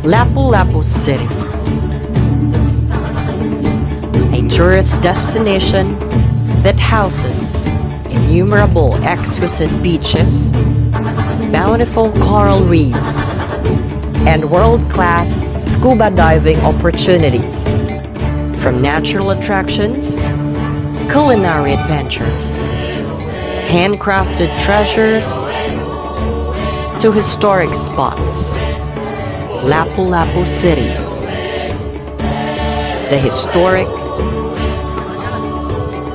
Lapu-Lapu City, a tourist destination that houses innumerable exquisite beaches, bountiful coral reefs, and world-class scuba diving opportunities. From natural attractions, culinary adventures, handcrafted treasures, to historic spots. Lapu-Lapu City, the historic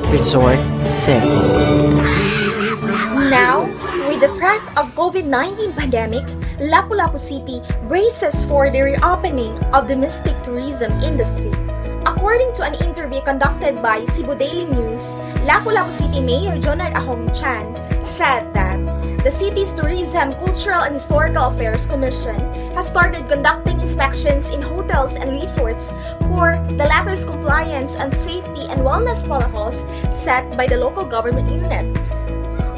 resort city. Now, with the threat of COVID-19 pandemic, Lapu-Lapu City braces for the reopening of domestic tourism industry. According to an interview conducted by Cebu Daily News, Lapu-Lapu City Mayor Jonard Ahong Chan said that the city's Tourism, Cultural and Historical Affairs Commission has started conducting inspections in hotels and resorts for the latter's compliance and safety and wellness protocols set by the local government unit.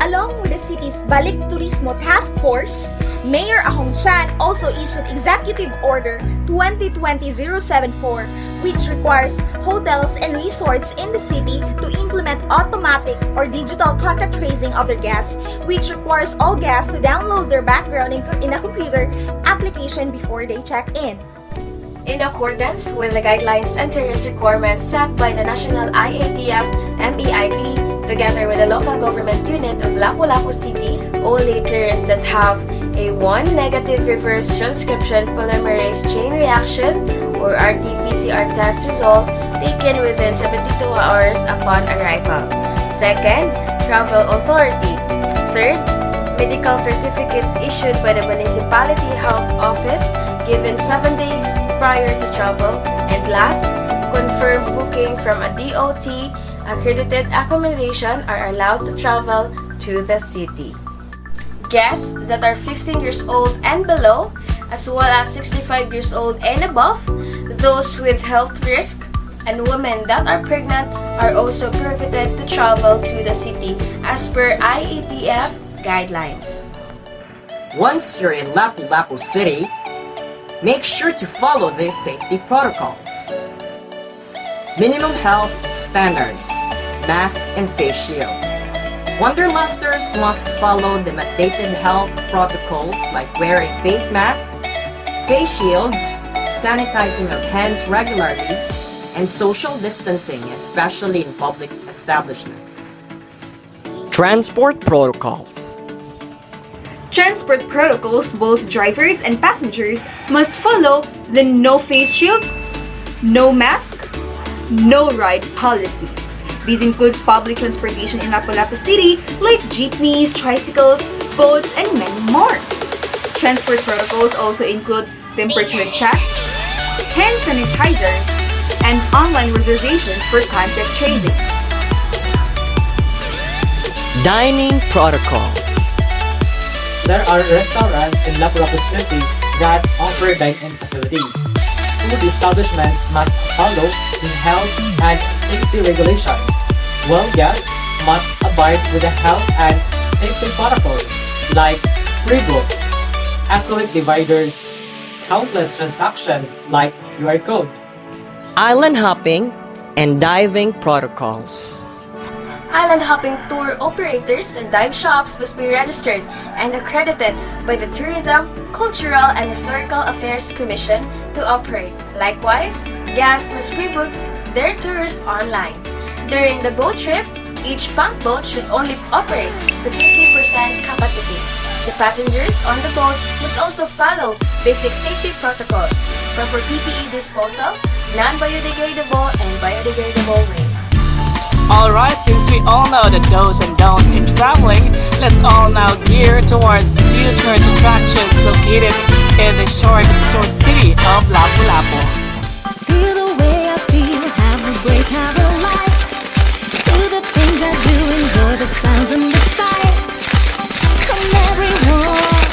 Along with the city's Balik Turismo Task Force, Mayor Ahong Chan also issued Executive Order 2020-074, which requires hotels and resorts in the city to implement automatic or digital contact tracing of their guests, which requires all guests to download their background in a computer application before they check in. In accordance with the guidelines and tourist requirements set by the National IATF MEIT, together with the local government unit of Lapu-Lapu City, only tourists that have a 1 negative reverse transcription polymerase chain reaction or RT-PCR test result taken within 72 hours upon arrival. Second, travel authority. Third, medical certificate issued by the municipality health office given 7 days prior to travel. And last, confirmed booking from a DOT accredited accommodation are allowed to travel to the city. Guests that are 15 years old and below, as well as 65 years old and above, those with health risk, and women that are pregnant are also prohibited to travel to the city as per IATF guidelines. Once you're in Lapu-Lapu City, make sure to follow these safety protocols. Minimum health standards, mask and face shield. Wanderlusters must follow the mandated health protocols like wearing face masks, face shields, sanitizing of hands regularly, and social distancing, especially in public establishments. Transport protocols. Transport protocols, both drivers and passengers must follow the no face shields, no mask, no ride policy. These include public transportation in Lapu-Lapu City like jeepneys, tricycles, boats, and many more. Transport protocols also include temperature checks, hand sanitizer, and online reservations for contact tracing. Dining protocols. There are restaurants in Lapu-Lapu City that offer dine-in facilities. Food establishments must follow the health and safety regulations, while guests must abide with the health and safety protocols like pre-book, accurate dividers, countless transactions like QR code. Island hopping and diving protocols. Island hopping tour operators and dive shops must be registered and accredited by the Tourism, Cultural and Historical Affairs Commission to operate. Likewise, guests must pre-book their tours online. During the boat trip, each pump boat should only operate to 50% capacity. The passengers on the boat must also follow basic safety protocols, proper PPE disposal, non-biodegradable and biodegradable waste. Alright, since we all know the do's and don'ts in traveling, let's all now gear towards new tourist attractions located in the historic resort city of Lapu-Lapu. Feel the way I feel, have a break, have a life. Do the things I do, enjoy the sounds and the sights. Come everyone,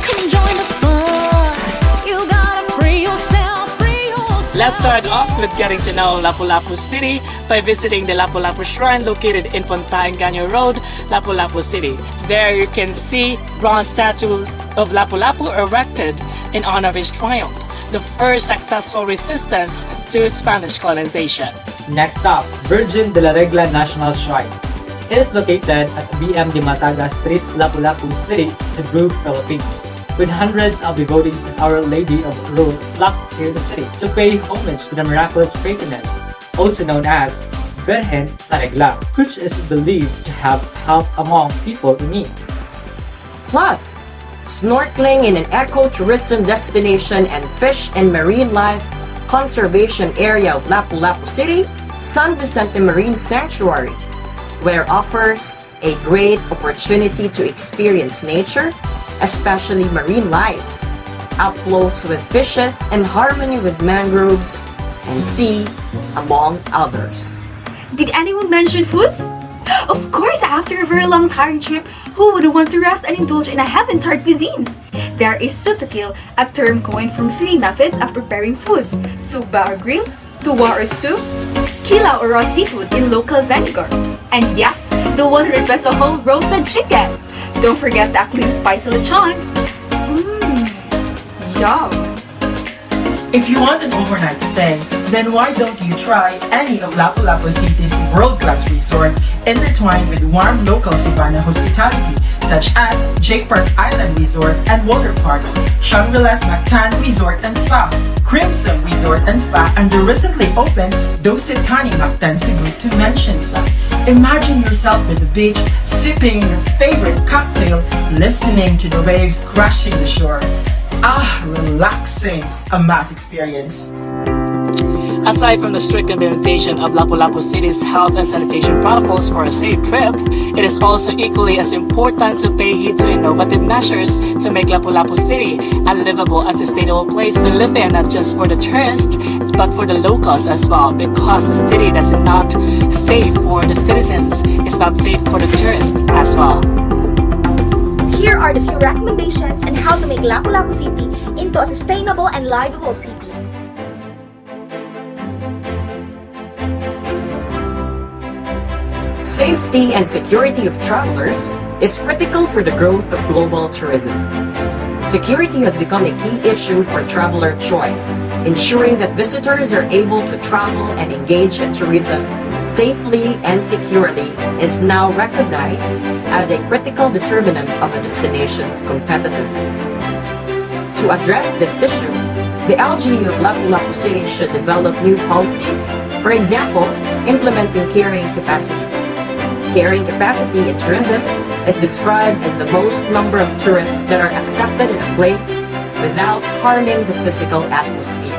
come join the fun. You gotta free yourself, free yourself. Let's start off with getting to know Lapu-Lapu City by visiting the Lapu-Lapu Shrine located in Ponta-Engaño Road, Lapu-Lapu City. There you can see bronze statue of Lapu-Lapu erected in honor of his triumph. the first successful resistance to Spanish colonization. Next up, Virgin de la Regla National Shrine. It is located at BM de Mataga Street, Lapu-Lapu City, Cebu, Philippines, with hundreds of devotees of Our Lady of Rule flocked here in the city to pay homage to the miraculous patroness, also known as Virgen sa Regla, which is believed to have help among people in need. Plus, snorkeling in an eco-tourism destination and fish and marine life conservation area of Lapu-Lapu City, San Vicente Marine Sanctuary, where offers a great opportunity to experience nature, especially marine life, up close with fishes and harmony with mangroves and sea, among others. Did anyone mention foods? Of course, after a very long tiring trip, who would want to rest and indulge in a heaven-tart cuisine? There is sutakil, a term coined from three methods of preparing foods: suba or grill, tuwa or stew, kila or raw seafood in local vinegar, and yes, the 100 peso whole roasted chicken. Don't forget the acclaimed spicy lechon. Yum. If you want an overnight stay, then why don't you try any of Lapu-Lapu City's world-class resort intertwined with warm local Cebuana hospitality such as Jake Park Island Resort and Water Park, Shangri-La's Mactan Resort and Spa, Crimson Resort and Spa, and the recently opened Dositani Mactan Cebu to mention some. Imagine yourself at the beach, sipping your favorite cocktail, listening to the waves crashing the shore. Ah, relaxing, a mass experience. Aside from the strict implementation of Lapu-Lapu City's health and sanitation protocols for a safe trip, it is also equally as important to pay heed to innovative measures to make Lapu-Lapu City a livable and sustainable place to live in, not just for the tourists, but for the locals as well, because a city that is not safe for the citizens is not safe for the tourists as well. Here are the few recommendations on how to make Lapu-Lapu City into a sustainable and livable city. Safety and security of travelers is critical for the growth of global tourism. Security has become a key issue for traveler choice. Ensuring that visitors are able to travel and engage in tourism safely and securely is now recognized as a critical determinant of a destination's competitiveness. To address this issue, the LGU of Lapu-Lapu City should develop new policies, for example, implementing carrying capacities. Carrying capacity in tourism is described as the most number of tourists that are accepted in a place without harming the physical atmosphere.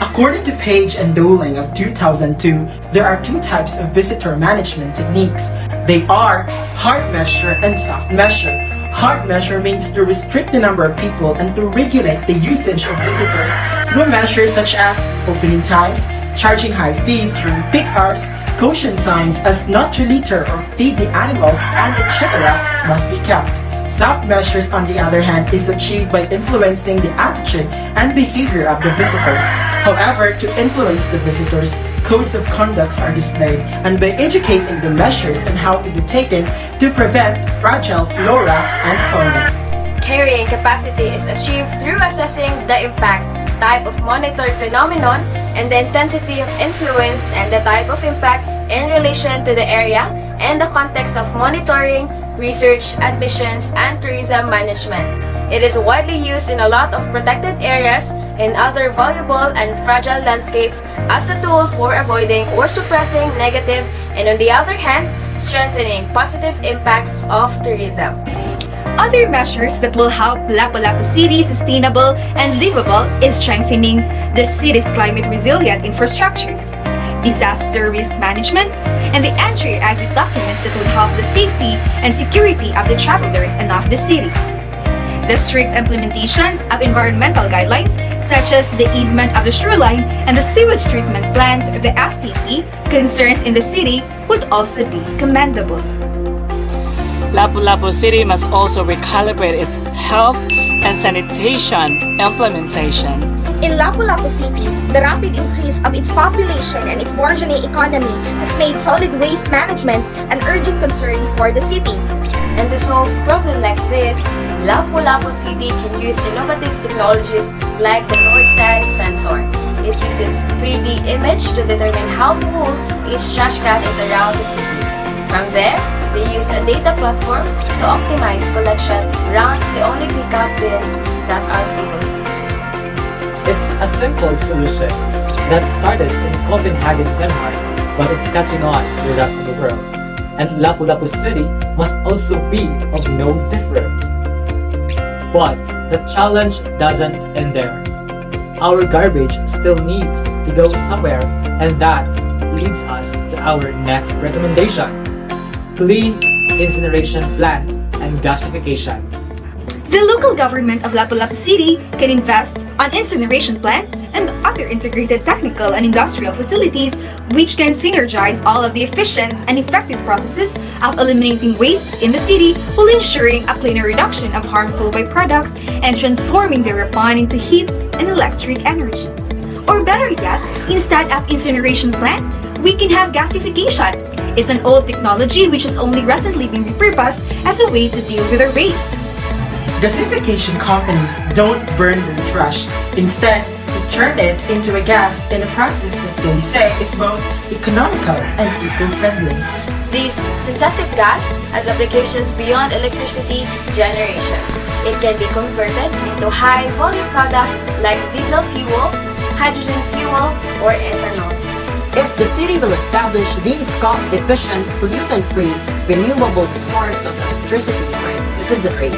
According to Page and Doling of 2002, there are two types of visitor management techniques. They are hard measure and soft measure. Hard measure means to restrict the number of people and to regulate the usage of visitors through measures such as opening times, charging high fees during peak hours, caution signs as not to litter or feed the animals, and etc. must be kept. Soft measures, on the other hand, is achieved by influencing the attitude and behavior of the visitors. However, to influence the visitors, codes of conducts are displayed, and by educating the measures and how to be taken to prevent fragile flora and fauna. Carrying capacity is achieved through assessing the impact, type of monitored phenomenon, and the intensity of influence and the type of impact in relation to the area and the context of monitoring, research, admissions, and tourism management. It is widely used in a lot of protected areas and other valuable and fragile landscapes as a tool for avoiding or suppressing negative and, on the other hand, strengthening positive impacts of tourism. Other measures that will help Lapu-Lapu City sustainable and livable is strengthening the city's climate-resilient infrastructures, disaster risk management, and the entry-exit documents that will help the safety and security of the travelers and of the city. The strict implementation of environmental guidelines such as the easement of the shoreline and the sewage treatment plant of the STP concerns in the city would also be commendable. Lapu-Lapu City must also recalibrate its health and sanitation implementation. In Lapu-Lapu City, the rapid increase of its population and its burgeoning economy has made solid waste management an urgent concern for the city. And to solve problems like this, Lapu-Lapu City can use innovative technologies like the North Side sensor. It uses 3D image to determine how full each trash can is around the city. From there, they use a data platform to optimize collection routes to only pick up bins that are full. It's a simple solution that started in Copenhagen, Denmark, but it's catching on to the rest of the world. And Lapu-Lapu City must also be of no different. But the challenge doesn't end there. Our garbage still needs to go somewhere, and that leads us to our next recommendation: clean incineration plant and gasification. The local government of Lapu-Lapu City can invest on incineration plant and other integrated technical and industrial facilities which can synergize all of the efficient and effective processes of eliminating waste in the city while ensuring a cleaner reduction of harmful byproducts and transforming thereupon into heat and electric energy. Or better yet, instead of incineration plant, we can have gasification. It's an old technology which has only recently been repurposed as a way to deal with our waste. Gasification companies don't burn their trash. Instead, they turn it into a gas in a process that they say is both economical and eco-friendly. This synthetic gas has applications beyond electricity generation. It can be converted into high-volume products like diesel fuel, hydrogen fuel, or ethanol. If the city will establish these cost-efficient, pollutant-free, renewable source of electricity for its citizenry,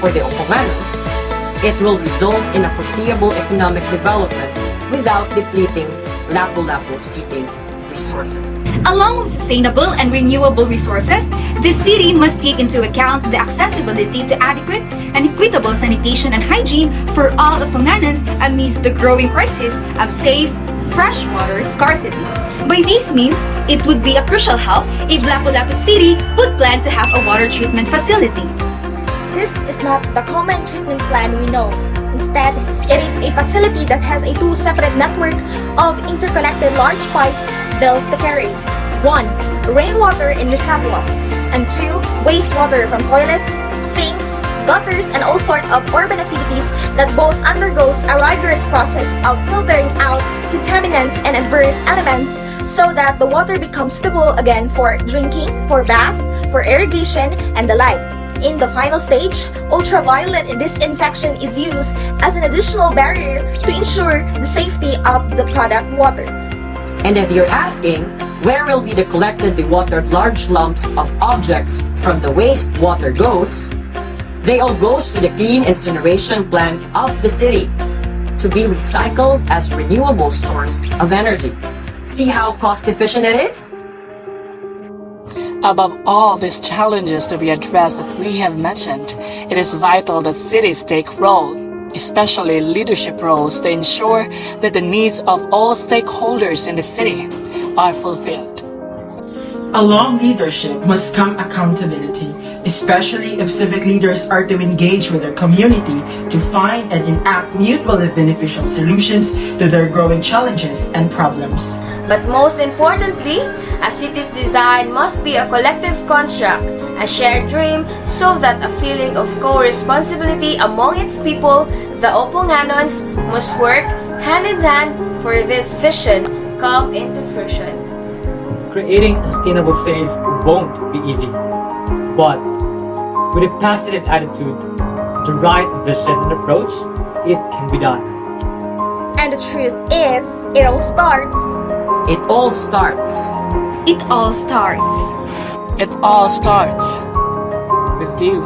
for the Opomanos, it will result in a foreseeable economic development without depleting Lapu-Lapu City's resources. Along with sustainable and renewable resources, the city must take into account the accessibility to adequate and equitable sanitation and hygiene for all Opomanos amidst the growing crisis of safe, fresh water scarcity. By these means, it would be a crucial help if Lapu-Lapu City would plan to have a water treatment facility. This is not the common treatment plan we know. Instead, it is a facility that has a two separate network of interconnected large pipes built to carry 1. Rainwater in reservoirs, and 2. Wastewater from toilets, sinks, gutters, and all sorts of urban activities that both undergoes a rigorous process of filtering out contaminants and adverse elements so that the water becomes suitable again for drinking, for bath, for irrigation, and the like. In the final stage, ultraviolet disinfection is used as an additional barrier to ensure the safety of the product water. And if you're asking, where will be the collected dewatered large lumps of objects from the wastewater goes? They all goes to the clean incineration plant of the city to be recycled as renewable source of energy. See how cost efficient it is? Above all these challenges to be addressed that we have mentioned, it is vital that cities take role, especially leadership roles, to ensure that the needs of all stakeholders in the city are fulfilled. Along leadership must come accountability, especially if civic leaders are to engage with their community to find and enact mutually beneficial solutions to their growing challenges and problems. But most importantly, a city's design must be a collective construct, a shared dream, so that a feeling of co-responsibility among its people, the Oponganons, must work hand in hand for this vision come into fruition. Creating sustainable cities won't be easy, but with a positive attitude, the right vision and approach, it can be done. And the truth is, it all starts. It all starts. It all starts. It all starts with you.